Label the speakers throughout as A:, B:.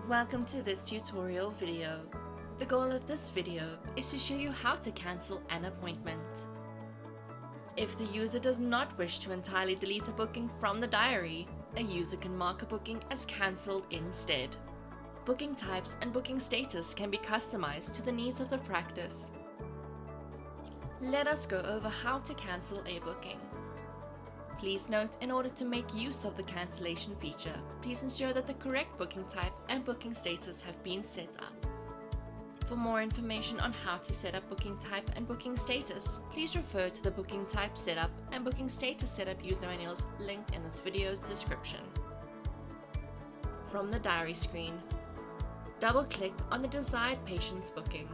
A: Welcome to this tutorial video. The goal of this video is to show you how to cancel an appointment. If the user does not wish to entirely delete a booking from the diary, a user can mark a booking as cancelled instead. Booking types and booking status can be customized to the needs of the practice. Let us go over how to cancel a booking. Please note, in order to make use of the cancellation feature, please ensure that the correct booking type and booking status have been set up. For more information on how to set up booking type and booking status, please refer to the booking type setup and booking status setup user manuals linked in this video's description. From the diary screen, double-click on the desired patient's booking.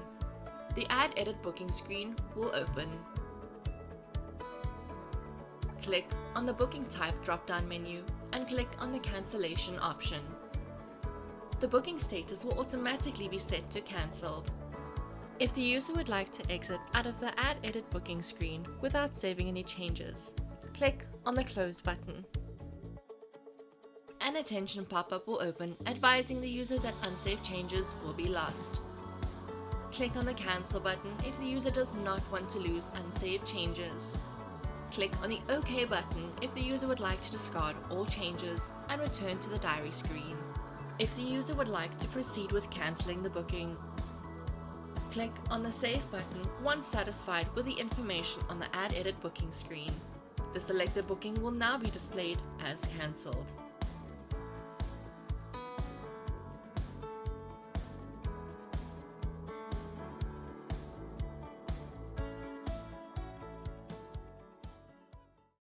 A: The Add Edit Booking screen will open. Click on the Booking Type drop-down menu and click on the Cancellation option. The booking status will automatically be set to cancelled. If the user would like to exit out of the Add Edit Booking screen without saving any changes, click on the Close button. An attention pop-up will open advising the user that unsaved changes will be lost. Click on the Cancel button if the user does not want to lose unsaved changes. Click on the OK button if the user would like to discard all changes and return to the diary screen. If the user would like to proceed with cancelling the booking, click on the Save button once satisfied with the information on the Add Edit Booking screen. The selected booking will now be displayed as cancelled.